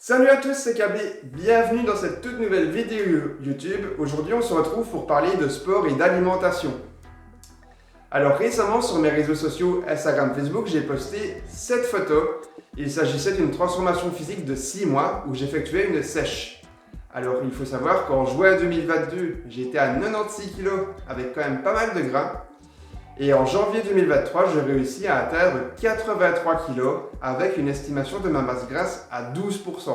Salut à tous, c'est KB, bienvenue dans cette toute nouvelle vidéo YouTube. Aujourd'hui on se retrouve pour parler de sport et d'alimentation. Alors récemment sur mes réseaux sociaux Instagram, Facebook, j'ai posté cette photo. Il s'agissait d'une transformation physique de 6 mois où j'effectuais une sèche. Alors il faut savoir qu'en juin 2022, j'étais à 96 kg avec quand même pas mal de gras. Et en janvier 2023, j'ai réussi à atteindre 83 kg avec une estimation de ma masse grasse à 12%.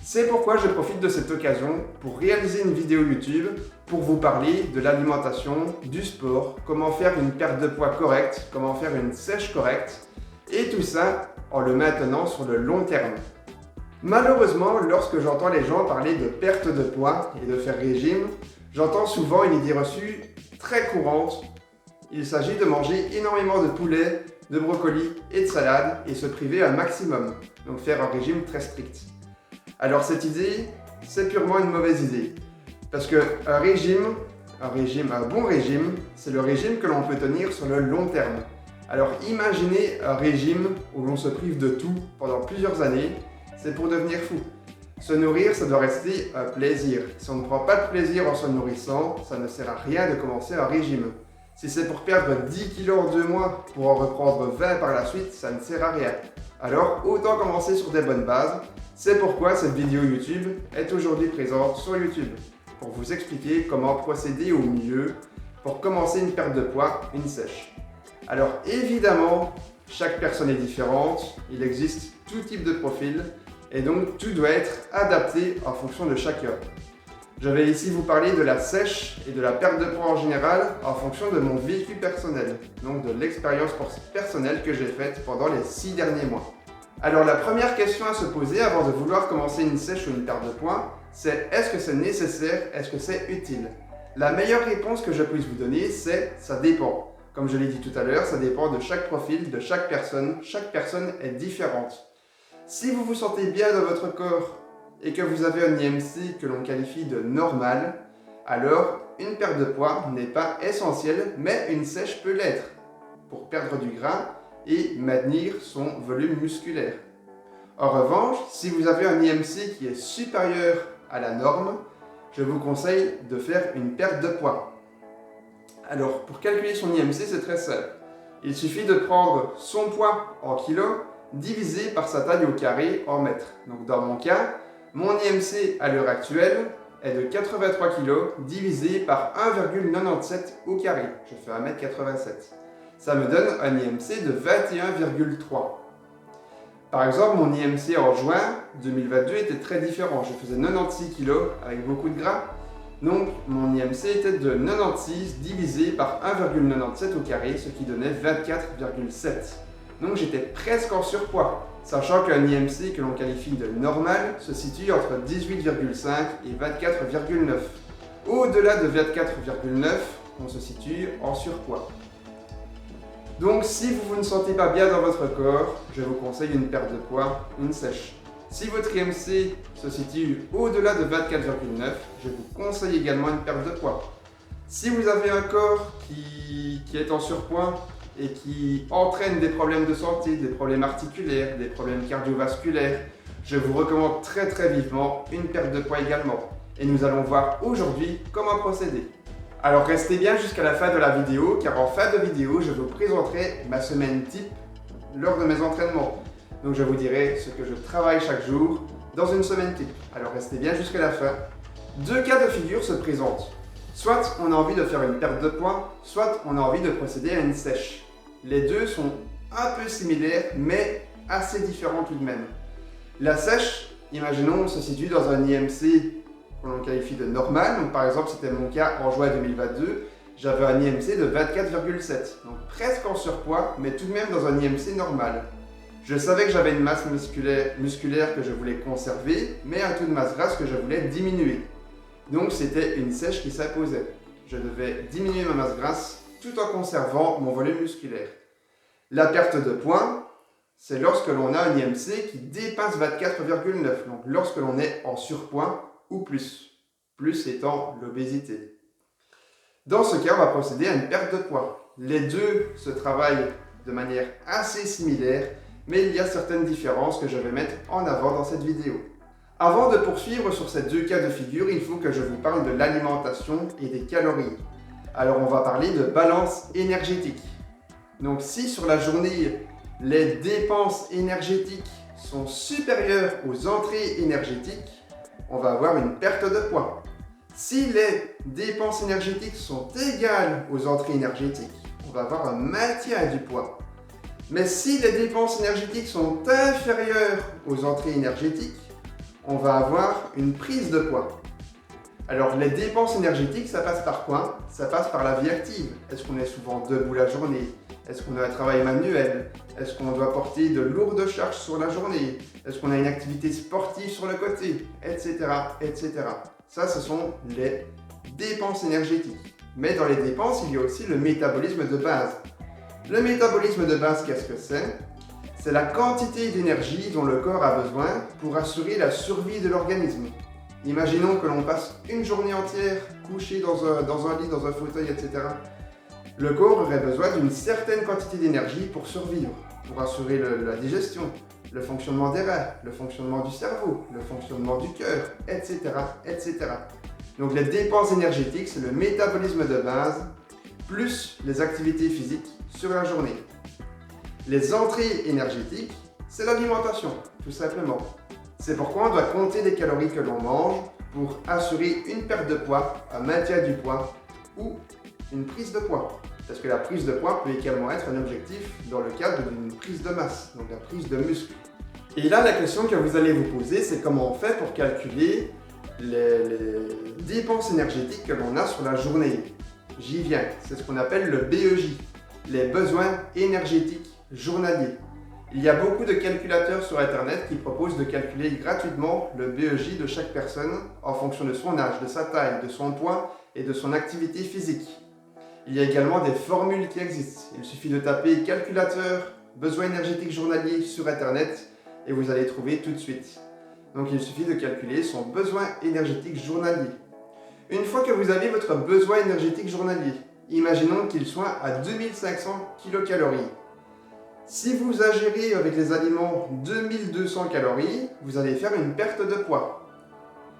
C'est pourquoi je profite de cette occasion pour réaliser une vidéo YouTube pour vous parler de l'alimentation, du sport, comment faire une perte de poids correcte, comment faire une sèche correcte, et tout ça en le maintenant sur le long terme. Malheureusement, lorsque j'entends les gens parler de perte de poids et de faire régime, j'entends souvent une idée reçue très courante. Il s'agit de manger énormément de poulet, de brocoli et de salade et se priver un maximum, donc faire un régime très strict. Alors cette idée, c'est purement une mauvaise idée, parce qu'un bon régime, c'est le régime que l'on peut tenir sur le long terme. Alors imaginez un régime où l'on se prive de tout pendant plusieurs années, c'est pour devenir fou. Se nourrir, ça doit rester un plaisir. Si on ne prend pas de plaisir en se nourrissant, ça ne sert à rien de commencer un régime. Si c'est pour perdre 10 kg en 2 mois, pour en reprendre 20 par la suite, ça ne sert à rien. Alors autant commencer sur des bonnes bases. C'est pourquoi cette vidéo YouTube est aujourd'hui présente sur YouTube, pour vous expliquer comment procéder au mieux pour commencer une perte de poids, une sèche. Alors évidemment, chaque personne est différente, il existe tout type de profil, et donc tout doit être adapté en fonction de chacun. Je vais ici vous parler de la sèche et de la perte de poids en général en fonction de mon vécu personnel, donc de l'expérience personnelle que j'ai faite pendant les 6 derniers mois. Alors la première question à se poser avant de vouloir commencer une sèche ou une perte de poids, c'est est-ce que c'est nécessaire, est-ce que c'est utile? La meilleure réponse que je puisse vous donner, c'est ça dépend. Comme je l'ai dit tout à l'heure, ça dépend de chaque profil, de chaque personne est différente. Si vous vous sentez bien dans votre corps, et que vous avez un IMC que l'on qualifie de normal, alors une perte de poids n'est pas essentielle, mais une sèche peut l'être pour perdre du gras et maintenir son volume musculaire. En revanche, si vous avez un IMC qui est supérieur à la norme, je vous conseille de faire une perte de poids. Alors pour calculer son IMC, c'est très simple. Il suffit de prendre son poids en kilos divisé par sa taille au carré en mètres. Donc dans mon cas, mon IMC à l'heure actuelle est de 83 kg divisé par 1,97 au carré. Je fais 1,87 m. Ça me donne un IMC de 21,3. Par exemple, mon IMC en juin 2022 était très différent. Je faisais 96 kg avec beaucoup de gras. Donc mon IMC était de 96 divisé par 1,97 au carré, ce qui donnait 24,7. Donc j'étais presque en surpoids, sachant qu'un IMC que l'on qualifie de normal se situe entre 18,5 et 24,9. Au-delà de 24,9, on se situe en surpoids. Donc si vous ne sentez pas bien dans votre corps, je vous conseille une perte de poids, une sèche. Si votre IMC se situe au-delà de 24,9, je vous conseille également une perte de poids. Si vous avez un corps qui est en surpoids, et qui entraîne des problèmes de santé, des problèmes articulaires, des problèmes cardiovasculaires, je vous recommande très vivement une perte de poids également. Et nous allons voir aujourd'hui comment procéder. Alors restez bien jusqu'à la fin de la vidéo, car en fin de vidéo, je vous présenterai ma semaine type lors de mes entraînements. Donc je vous dirai ce que je travaille chaque jour dans une semaine type. Alors restez bien jusqu'à la fin. Deux cas de figure se présentent. Soit on a envie de faire une perte de poids, soit on a envie de procéder à une sèche. Les deux sont un peu similaires, mais assez différents tout de même. La sèche, imaginons, se situe dans un IMC que l'on qualifie de normal. Donc par exemple, c'était mon cas en juin 2022, j'avais un IMC de 24,7. Donc presque en surpoids, mais tout de même dans un IMC normal. Je savais que j'avais une masse musculaire que je voulais conserver, mais un taux de masse grasse que je voulais diminuer. Donc c'était une sèche qui s'imposait. Je devais diminuer ma masse grasse tout en conservant mon volume musculaire. La perte de poids, c'est lorsque l'on a un IMC qui dépasse 24,9, donc lorsque l'on est en surpoids ou plus étant l'obésité. Dans ce cas, on va procéder à une perte de poids. Les deux se travaillent de manière assez similaire, mais il y a certaines différences que je vais mettre en avant dans cette vidéo. Avant de poursuivre sur ces deux cas de figure, il faut que je vous parle de l'alimentation et des calories. Alors on va parler de balance énergétique. Donc si sur la journée, les dépenses énergétiques sont supérieures aux entrées énergétiques, on va avoir une perte de poids. Si les dépenses énergétiques sont égales aux entrées énergétiques, on va avoir un maintien du poids. Mais si les dépenses énergétiques sont inférieures aux entrées énergétiques, on va avoir une prise de poids. Alors les dépenses énergétiques, ça passe par quoi? Ça passe par la vie active. Est-ce qu'on est souvent debout la journée? Est-ce qu'on a un travail manuel? Est-ce qu'on doit porter de lourdes charges sur la journée? Est-ce qu'on a une activité sportive sur le côté? Etc. etc. Ça, ce sont les dépenses énergétiques. Mais dans les dépenses, il y a aussi le métabolisme de base. Le métabolisme de base, qu'est-ce que c'est? C'est la quantité d'énergie dont le corps a besoin pour assurer la survie de l'organisme. Imaginons que l'on passe une journée entière couché dans un lit, dans un fauteuil, etc. Le corps aurait besoin d'une certaine quantité d'énergie pour survivre, pour assurer la digestion, le fonctionnement des reins, le fonctionnement du cerveau, le fonctionnement du cœur, etc., etc. Donc les dépenses énergétiques, c'est le métabolisme de base plus les activités physiques sur la journée. Les entrées énergétiques, c'est l'alimentation, tout simplement. C'est pourquoi on doit compter les calories que l'on mange pour assurer une perte de poids, un maintien du poids ou une prise de poids. Parce que la prise de poids peut également être un objectif dans le cadre d'une prise de masse, donc la prise de muscle. Et là, la question que vous allez vous poser, c'est comment on fait pour calculer les dépenses énergétiques que l'on a sur la journée. J'y viens, c'est ce qu'on appelle le BEJ, les besoins énergétiques journaliers. Il y a beaucoup de calculateurs sur internet qui proposent de calculer gratuitement le BEJ de chaque personne en fonction de son âge, de sa taille, de son poids et de son activité physique. Il y a également des formules qui existent. Il suffit de taper calculateur besoins énergétiques journaliers sur internet et vous allez trouver tout de suite. Donc il suffit de calculer son besoin énergétique journalier. Une fois que vous avez votre besoin énergétique journalier, imaginons qu'il soit à 2500 kcal. Si vous ingérez avec les aliments 2200 calories, vous allez faire une perte de poids.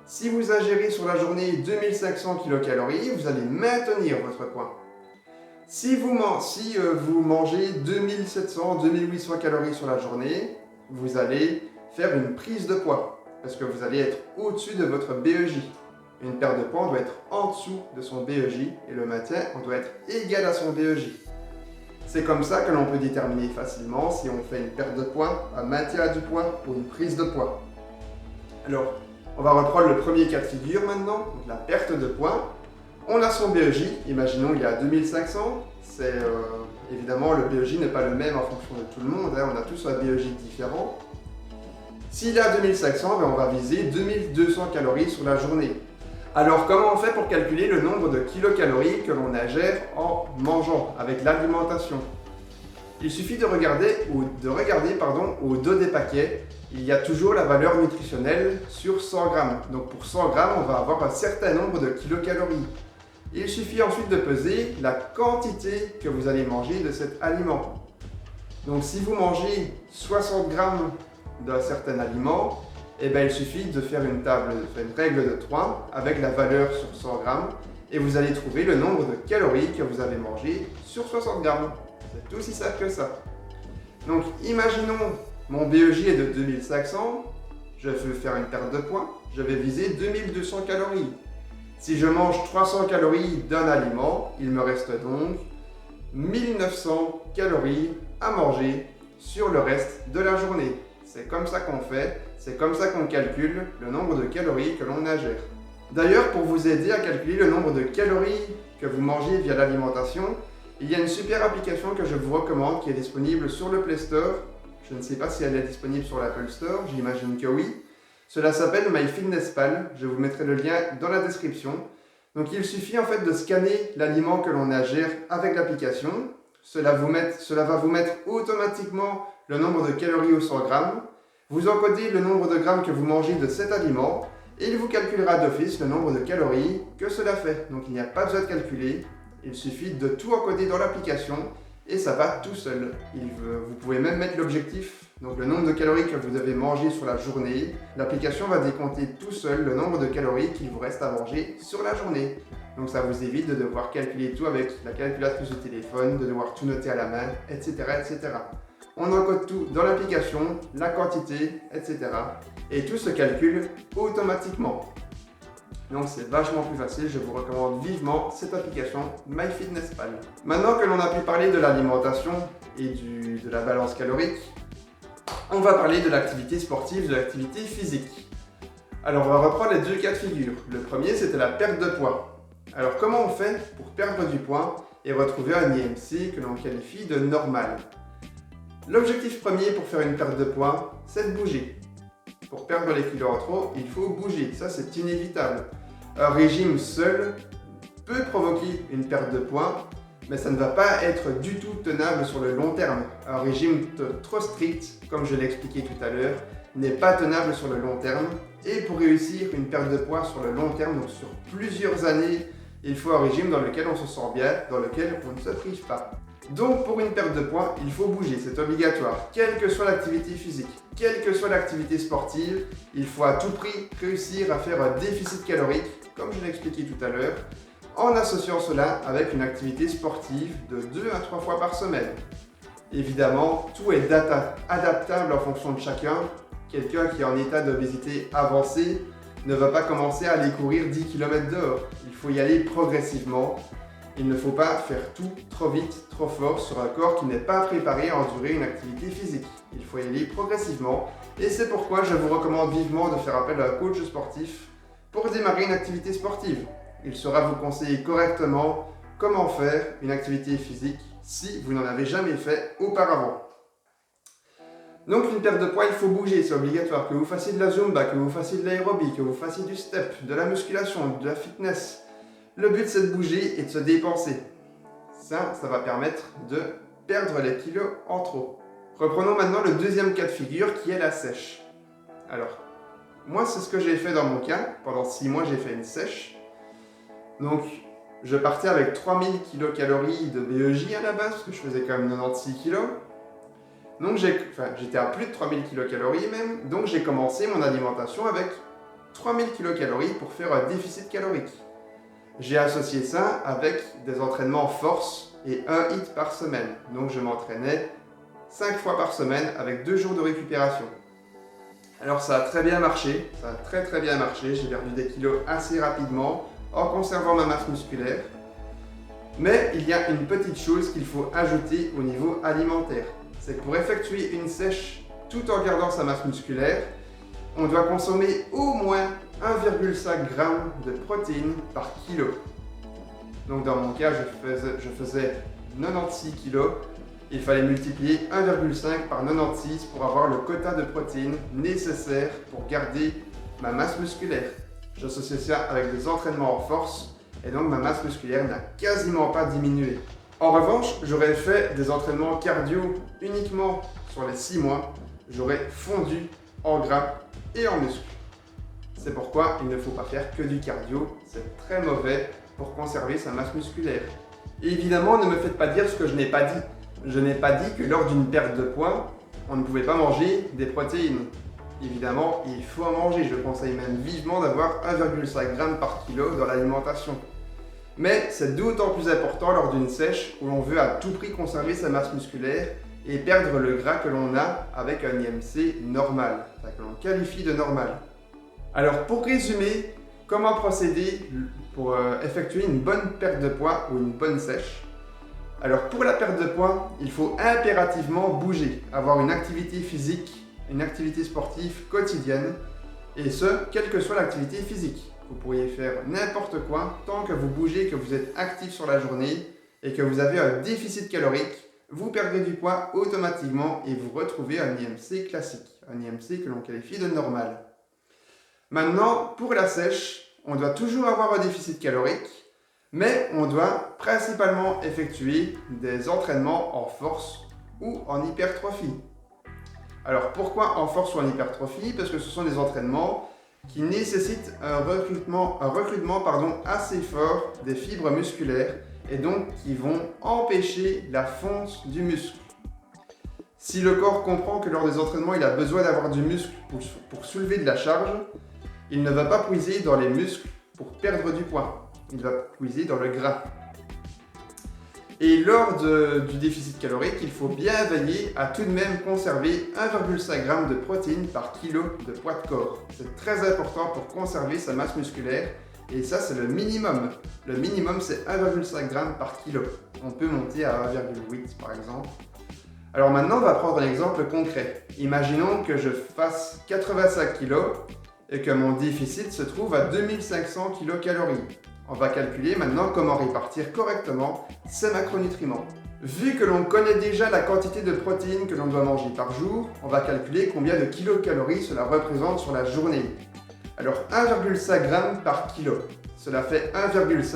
Si vous ingérez sur la journée 2500 kcal, vous allez maintenir votre poids. Si vous mangez 2700-2800 calories sur la journée, vous allez faire une prise de poids parce que vous allez être au-dessus de votre BEJ. Une perte de poids, on doit être en dessous de son BEJ et le maintien, on doit être égal à son BEJ. C'est comme ça que l'on peut déterminer facilement si on fait une perte de poids, un maintien du poids ou une prise de poids. Alors, on va reprendre le premier cas de figure maintenant, donc la perte de poids. On a son BEJ, imaginons il y a 2500, évidemment le BEJ n'est pas le même en fonction de tout le monde, on a tous un BEJ différent. S'il est à 2500, on va viser 2200 calories sur la journée. Alors comment on fait pour calculer le nombre de kilocalories que l'on ingère en mangeant avec l'alimentation? Il suffit de regarder au dos des paquets, il y a toujours la valeur nutritionnelle sur 100 grammes. Donc pour 100 grammes, on va avoir un certain nombre de kilocalories. Il suffit ensuite de peser la quantité que vous allez manger de cet aliment. Donc si vous mangez 60 grammes d'un certain aliment, il suffit de faire une règle de 3 avec la valeur sur 100 grammes et vous allez trouver le nombre de calories que vous avez mangé sur 60 grammes. C'est aussi simple que ça. Donc imaginons mon BEJ est de 2500, je veux faire une perte de poids, je vais viser 2200 calories. Si je mange 300 calories d'un aliment, il me reste donc 1900 calories à manger sur le reste de la journée. C'est comme ça qu'on fait, c'est comme ça qu'on calcule le nombre de calories que l'on ingère. D'ailleurs, pour vous aider à calculer le nombre de calories que vous mangez via l'alimentation, il y a une super application que je vous recommande qui est disponible sur le Play Store. Je ne sais pas si elle est disponible sur l'Apple Store, j'imagine que oui. Cela s'appelle MyFitnessPal, je vous mettrai le lien dans la description. Donc il suffit en fait de scanner l'aliment que l'on ingère avec l'application. Cela va vous mettre automatiquement le nombre de calories au 100 grammes. Vous encodez le nombre de grammes que vous mangez de cet aliment et il vous calculera d'office le nombre de calories que cela fait. Donc il n'y a pas besoin de calculer, il suffit de tout encoder dans l'application et ça va tout seul. Vous pouvez même mettre l'objectif, donc le nombre de calories que vous devez manger sur la journée. L'application va décompter tout seul le nombre de calories qu'il vous reste à manger sur la journée. Donc ça vous évite de devoir calculer tout avec la calculatrice du téléphone, de devoir tout noter à la main, etc. etc. On encode tout dans l'application, la quantité, etc. Et tout se calcule automatiquement. Donc c'est vachement plus facile, je vous recommande vivement cette application MyFitnessPal. Maintenant que l'on a pu parler de l'alimentation et de la balance calorique, on va parler de l'activité sportive, de l'activité physique. Alors on va reprendre les deux cas de figure. Le premier, c'était la perte de poids. Alors comment on fait pour perdre du poids et retrouver un IMC que l'on qualifie de normal? L'objectif premier pour faire une perte de poids, c'est de bouger. Pour perdre les kilos en trop, il faut bouger, ça c'est inévitable. Un régime seul peut provoquer une perte de poids, mais ça ne va pas être du tout tenable sur le long terme. Un régime trop strict, comme je l'ai expliqué tout à l'heure, n'est pas tenable sur le long terme. Et pour réussir une perte de poids sur le long terme, donc sur plusieurs années, il faut un régime dans lequel on se sent bien, dans lequel on ne se prive pas. Donc pour une perte de poids, il faut bouger, c'est obligatoire. Quelle que soit l'activité physique, quelle que soit l'activité sportive, il faut à tout prix réussir à faire un déficit calorique, comme je l'ai expliqué tout à l'heure, en associant cela avec une activité sportive de 2 à 3 fois par semaine. Évidemment, tout est adaptable en fonction de chacun. Quelqu'un qui est en état d'obésité avancée ne va pas commencer à aller courir 10 km dehors. Il faut y aller progressivement. Il ne faut pas faire tout trop vite, trop fort sur un corps qui n'est pas préparé à endurer une activité physique. Il faut y aller progressivement et c'est pourquoi je vous recommande vivement de faire appel à un coach sportif pour démarrer une activité sportive. Il saura vous conseiller correctement comment faire une activité physique si vous n'en avez jamais fait auparavant. Donc une perte de poids, il faut bouger, c'est obligatoire. Que vous fassiez de la zumba, que vous fassiez de l'aérobie, que vous fassiez du step, de la musculation, de la fitness. Le but c'est de bouger et de se dépenser. Ça va permettre de perdre les kilos en trop. Reprenons maintenant le deuxième cas de figure qui est la sèche. Alors, moi c'est ce que j'ai fait dans mon cas. Pendant 6 mois j'ai fait une sèche. Donc je partais avec 3000 kcal de BEJ à la base, parce que je faisais quand même 96 kg. Donc j'étais à plus de 3000 kcal même, donc j'ai commencé mon alimentation avec 3000 kcal pour faire un déficit calorique. J'ai associé ça avec des entraînements force et un HIIT par semaine. Donc je m'entraînais 5 fois par semaine avec 2 jours de récupération. Alors ça a très bien marché, ça a très bien marché, j'ai perdu des kilos assez rapidement en conservant ma masse musculaire. Mais il y a une petite chose qu'il faut ajouter au niveau alimentaire. C'est que pour effectuer une sèche tout en gardant sa masse musculaire, on doit consommer au moins 1,5 g de protéines par kilo. Donc dans mon cas, je faisais 96 kg. Il fallait multiplier 1,5 par 96 pour avoir le quota de protéines nécessaire pour garder ma masse musculaire. J'associe ça avec des entraînements en force et donc ma masse musculaire n'a quasiment pas diminué. En revanche, j'aurais fait des entraînements cardio uniquement sur les 6 mois. J'aurais fondu en gras et en muscles. C'est pourquoi il ne faut pas faire que du cardio, c'est très mauvais pour conserver sa masse musculaire. Et évidemment, ne me faites pas dire ce que je n'ai pas dit. Je n'ai pas dit que lors d'une perte de poids, on ne pouvait pas manger des protéines. Évidemment, il faut en manger. Je conseille même vivement d'avoir 1,5 g par kilo dans l'alimentation. Mais c'est d'autant plus important lors d'une sèche où l'on veut à tout prix conserver sa masse musculaire et perdre le gras que l'on a avec un IMC normal, que l'on qualifie de normal. Alors pour résumer, comment procéder pour effectuer une bonne perte de poids ou une bonne sèche? Alors pour la perte de poids, il faut impérativement bouger, avoir une activité physique, une activité sportive quotidienne, et ce, quelle que soit l'activité physique. Vous pourriez faire n'importe quoi tant que vous bougez, que vous êtes actif sur la journée et que vous avez un déficit calorique, vous perdrez du poids automatiquement et vous retrouvez un IMC classique, un IMC que l'on qualifie de normal. Maintenant, pour la sèche, on doit toujours avoir un déficit calorique, mais on doit principalement effectuer des entraînements en force ou en hypertrophie. Alors pourquoi en force ou en hypertrophie? Parce que ce sont des entraînements qui nécessitent un recrutement assez fort des fibres musculaires et donc qui vont empêcher la fonte du muscle. Si le corps comprend que lors des entraînements il a besoin d'avoir du muscle pour soulever de la charge, il ne va pas puiser dans les muscles pour perdre du poids, il va puiser dans le gras. Et lors du déficit calorique, il faut bien veiller à tout de même conserver 1,5 g de protéines par kilo de poids de corps. C'est très important pour conserver sa masse musculaire et ça c'est le minimum. Le minimum c'est 1,5 g par kilo. On peut monter à 1,8 par exemple. Alors maintenant on va prendre un exemple concret. Imaginons que je fasse 85 kg et que mon déficit se trouve à 2500 kcal. On va calculer maintenant comment répartir correctement ces macronutriments. Vu que l'on connaît déjà la quantité de protéines que l'on doit manger par jour, on va calculer combien de kilocalories cela représente sur la journée. Alors 1,5 g par kilo, cela fait 1,5 x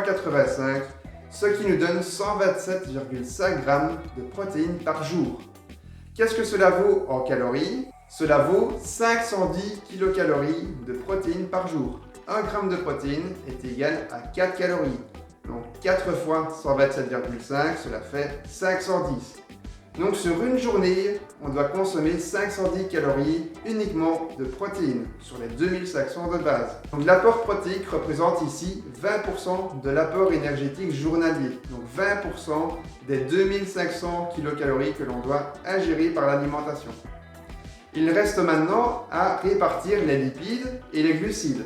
85, ce qui nous donne 127,5 g de protéines par jour. Qu'est-ce que cela vaut en calories? Cela vaut 510 kilocalories de protéines par jour. 1 g de protéines est égal à 4 calories. Donc 4 fois 127,5, cela fait 510. Donc sur une journée, on doit consommer 510 calories uniquement de protéines sur les 2500 de base. Donc l'apport protéique représente ici 20% de l'apport énergétique journalier. Donc 20% des 2500 kilocalories que l'on doit ingérer par l'alimentation. Il reste maintenant à répartir les lipides et les glucides.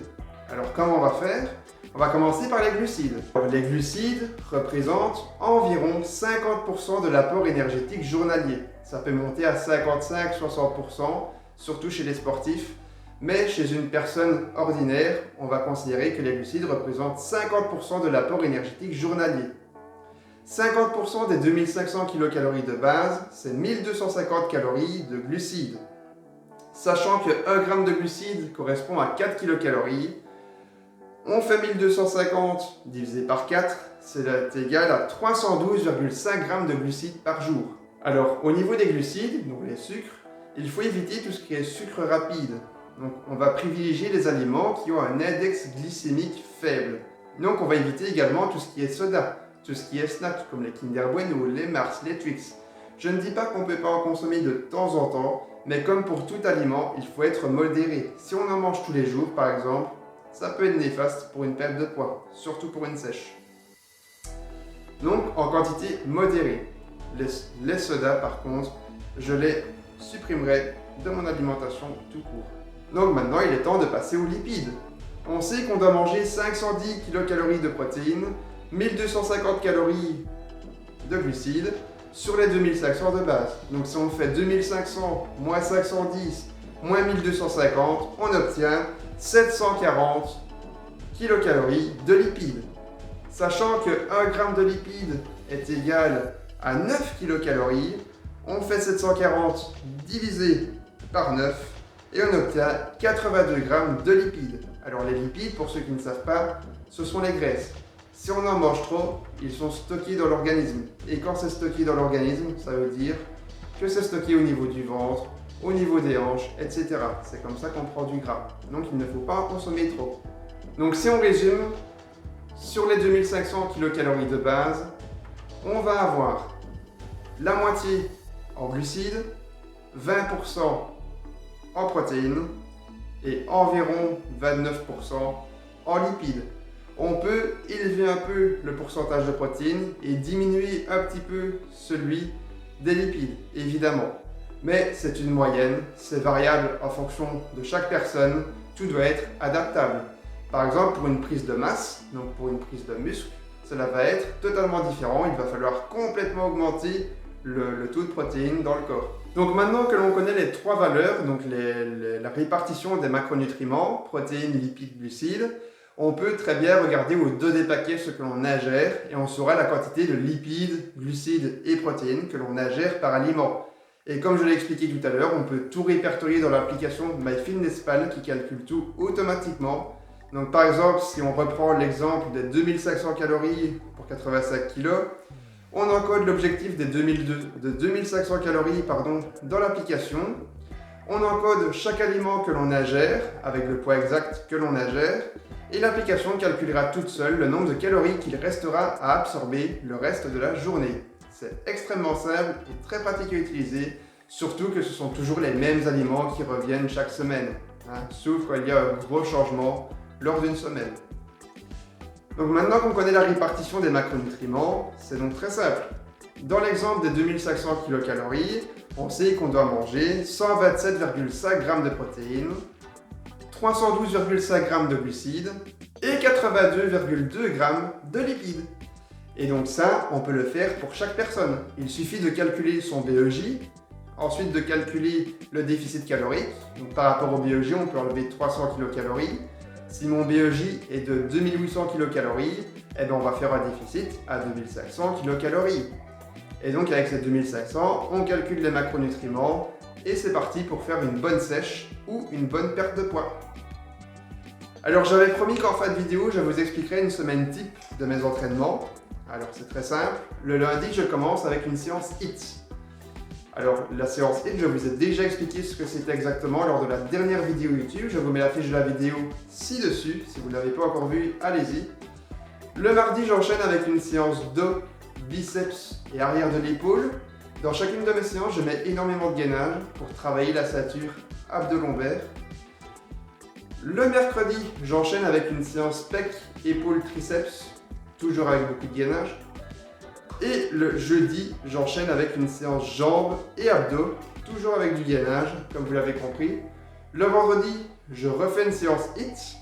Alors comment on va faire? On va commencer par les glucides. Les glucides représentent environ 50% de l'apport énergétique journalier. Ça peut monter à 55-60%, surtout chez les sportifs. Mais chez une personne ordinaire, on va considérer que les glucides représentent 50% de l'apport énergétique journalier. 50% des 2500 kilocalories de base, c'est 1250 calories de glucides. Sachant que 1 g de glucides correspond à 4 kilocalories, on fait 1250 divisé par 4, c'est égal à 312,5 g de glucides par jour. Alors, au niveau des glucides, donc les sucres, il faut éviter tout ce qui est sucre rapide. Donc, on va privilégier les aliments qui ont un index glycémique faible. Donc, on va éviter également tout ce qui est soda, tout ce qui est snack, comme les Kinder Bueno, les Mars, les Twix. Je ne dis pas qu'on ne peut pas en consommer de temps en temps, mais comme pour tout aliment, il faut être modéré. Si on en mange tous les jours, par exemple, ça peut être néfaste pour une perte de poids, surtout pour une sèche. Donc en quantité modérée. Les sodas par contre, je les supprimerai de mon alimentation tout court. Donc maintenant il est temps de passer aux lipides. On sait qu'on doit manger 510 kilocalories de protéines, 1250 calories de glucides sur les 2500 de base. Donc si on fait 2500 moins 510 moins 1250, on obtient 740 kilocalories de lipides. Sachant que 1 g de lipides est égal à 9 kilocalories, on fait 740 divisé par 9 et on obtient 82 g de lipides. Alors les lipides, pour ceux qui ne savent pas, ce sont les graisses. Si on en mange trop, ils sont stockés dans l'organisme. Et quand c'est stocké dans l'organisme, ça veut dire que c'est stocké au niveau du ventre, au niveau des hanches, etc. C'est comme ça qu'on prend du gras. Donc il ne faut pas en consommer trop. Donc si on résume, sur les 2500 kilocalories de base, on va avoir la moitié en glucides, 20% en protéines et environ 29% en lipides. On peut élever un peu le pourcentage de protéines et diminuer un petit peu celui des lipides, évidemment. Mais c'est une moyenne, c'est variable en fonction de chaque personne, tout doit être adaptable. Par exemple, pour une prise de masse, donc pour une prise de muscle, cela va être totalement différent, il va falloir complètement augmenter le taux de protéines dans le corps. Donc maintenant que l'on connaît les trois valeurs, donc la répartition des macronutriments, protéines, lipides, glucides, on peut très bien regarder au dos des paquets ce que l'on ingère et on saura la quantité de lipides, glucides et protéines que l'on ingère par aliment. Et comme je l'ai expliqué tout à l'heure, on peut tout répertorier dans l'application MyFitnessPal qui calcule tout automatiquement. Donc par exemple, si on reprend l'exemple des 2500 calories pour 85 kg, on encode l'objectif des 2500 calories dans l'application. On encode chaque aliment que l'on ingère, avec le poids exact que l'on ingère, et l'application calculera toute seule le nombre de calories qu'il restera à absorber le reste de la journée. C'est extrêmement simple et très pratique à utiliser, surtout que ce sont toujours les mêmes aliments qui reviennent chaque semaine, sauf quand il y a un gros changement lors d'une semaine. Donc maintenant qu'on connaît la répartition des macronutriments, c'est donc très simple. Dans l'exemple des 2500 kcal, on sait qu'on doit manger 127,5 g de protéines, 312,5 g de glucides et 82,2 g de lipides. Et donc ça, on peut le faire pour chaque personne. Il suffit de calculer son BEJ, ensuite de calculer le déficit calorique. Donc par rapport au BEJ, on peut enlever 300 kcal. Si mon BEJ est de 2800 kcal, eh bien on va faire un déficit à 2500 kcal. Et donc avec ces 2500, on calcule les macronutriments et c'est parti pour faire une bonne sèche ou une bonne perte de poids. Alors j'avais promis qu'en fin de vidéo, je vous expliquerai une semaine type de mes entraînements. Alors c'est très simple, le lundi je commence avec une séance HIIT. Alors la séance HIIT, je vous ai déjà expliqué ce que c'était exactement lors de la dernière vidéo YouTube. Je vous mets la fiche de la vidéo ci-dessus, si vous ne l'avez pas encore vue, allez-y. Le mardi, j'enchaîne avec une séance dos, biceps et arrière de l'épaule. Dans chacune de mes séances, je mets énormément de gainage pour travailler la ceinture abdo-lombaire. Le mercredi, j'enchaîne avec une séance pec, épaule, triceps, toujours avec beaucoup de gainage. Et le jeudi, j'enchaîne avec une séance jambes et abdos, toujours avec du gainage, comme vous l'avez compris. Le vendredi, je refais une séance HIIT.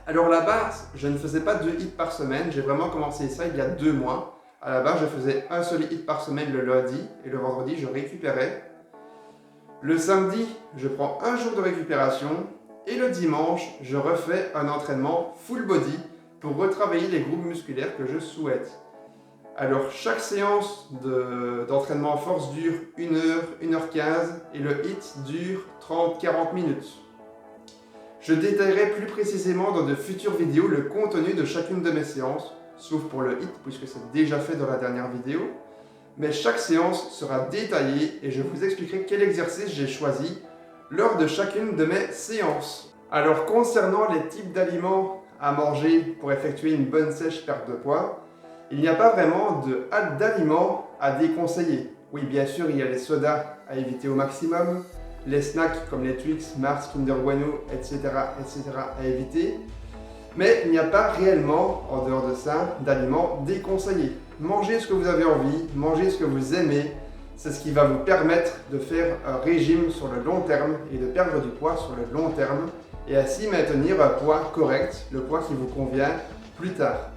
Alors à la base, je ne faisais pas 2 HIIT par semaine, j'ai vraiment commencé ça il y a 2 mois. À la base, je faisais un seul HIIT par semaine le lundi et le vendredi, je récupérais. Le samedi, je prends un jour de récupération et le dimanche, je refais un entraînement full body pour retravailler les groupes musculaires que je souhaite. Alors, chaque séance d'entraînement en force dure 1 heure, 1h15 et le HIIT dure 30-40 minutes. Je détaillerai plus précisément dans de futures vidéos le contenu de chacune de mes séances, sauf pour le HIIT puisque c'est déjà fait dans la dernière vidéo. Mais chaque séance sera détaillée et je vous expliquerai quel exercice j'ai choisi lors de chacune de mes séances. Alors concernant les types d'aliments à manger pour effectuer une bonne sèche perte de poids, il n'y a pas vraiment d'aliments à déconseiller. Oui, bien sûr, il y a les sodas à éviter au maximum, les snacks comme les Twix, Mars, Kinder Bueno, etc. à éviter. Mais il n'y a pas réellement, en dehors de ça, d'aliments déconseillés. Mangez ce que vous avez envie, mangez ce que vous aimez. C'est ce qui va vous permettre de faire un régime sur le long terme et de perdre du poids sur le long terme et ainsi maintenir un poids correct, le poids qui vous convient plus tard.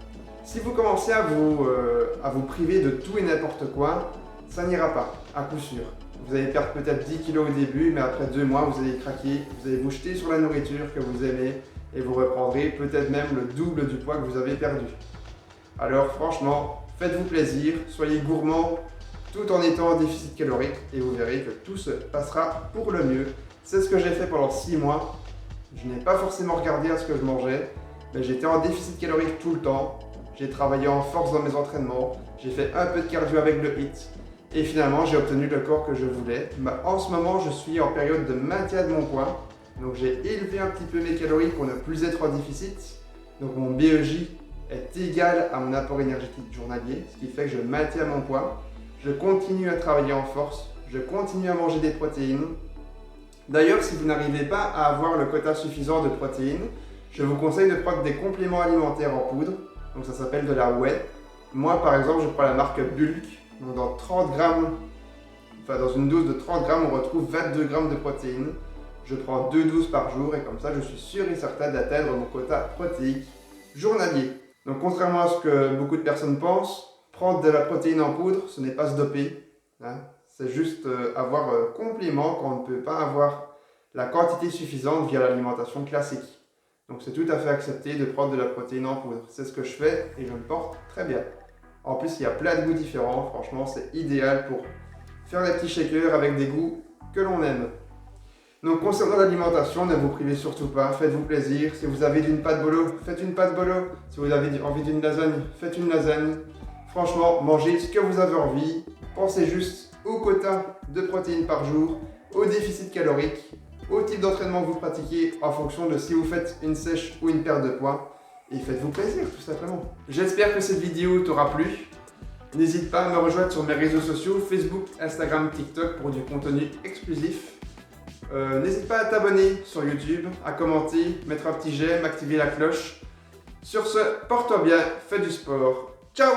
Si vous commencez à vous priver de tout et n'importe quoi, ça n'ira pas, à coup sûr. Vous allez perdre peut-être 10 kg au début, mais après 2 mois, vous allez craquer, vous allez vous jeter sur la nourriture que vous aimez et vous reprendrez peut-être même le double du poids que vous avez perdu. Alors franchement, faites-vous plaisir, soyez gourmand tout en étant en déficit calorique et vous verrez que tout se passera pour le mieux. C'est ce que j'ai fait pendant 6 mois. Je n'ai pas forcément regardé à ce que je mangeais, mais j'étais en déficit calorique tout le temps. J'ai travaillé en force dans mes entraînements, j'ai fait un peu de cardio avec le HIIT et finalement j'ai obtenu le corps que je voulais. En ce moment, je suis en période de maintien de mon poids, donc j'ai élevé un petit peu mes calories pour ne plus être en déficit. Donc mon BEJ est égal à mon apport énergétique journalier, ce qui fait que je maintiens mon poids. Je continue à travailler en force, je continue à manger des protéines. D'ailleurs, si vous n'arrivez pas à avoir le quota suffisant de protéines, je vous conseille de prendre des compléments alimentaires en poudre. Donc ça s'appelle de la whey. Moi par exemple, je prends la marque Bulk. Donc dans 30 grammes, dans une dose de 30 grammes, on retrouve 22 grammes de protéines. Je prends 2 doses par jour et comme ça, je suis sûr et certain d'atteindre mon quota protéique journalier. Donc contrairement à ce que beaucoup de personnes pensent, prendre de la protéine en poudre, ce n'est pas se doper. C'est juste avoir un complément quand on ne peut pas avoir la quantité suffisante via l'alimentation classique. Donc c'est tout à fait accepté de prendre de la protéine en poudre. C'est ce que je fais et je me porte très bien. En plus, il y a plein de goûts différents. Franchement, c'est idéal pour faire des petits shakers avec des goûts que l'on aime. Donc concernant l'alimentation, ne vous privez surtout pas. Faites-vous plaisir. Si vous avez d'une pâte bolo, faites une pâte bolo. Si vous avez envie d'une lasagne, faites une lasagne. Franchement, mangez ce que vous avez envie. Pensez juste au quota de protéines par jour. au déficit calorique, au type d'entraînement que vous pratiquez en fonction de si vous faites une sèche ou une perte de poids. Et faites-vous plaisir tout simplement. J'espère que cette vidéo t'aura plu. N'hésite pas à me rejoindre sur mes réseaux sociaux, Facebook, Instagram, TikTok pour du contenu exclusif. N'hésite pas à t'abonner sur YouTube, à commenter, mettre un petit j'aime, activer la cloche. Sur ce, porte-toi bien, fais du sport. Ciao!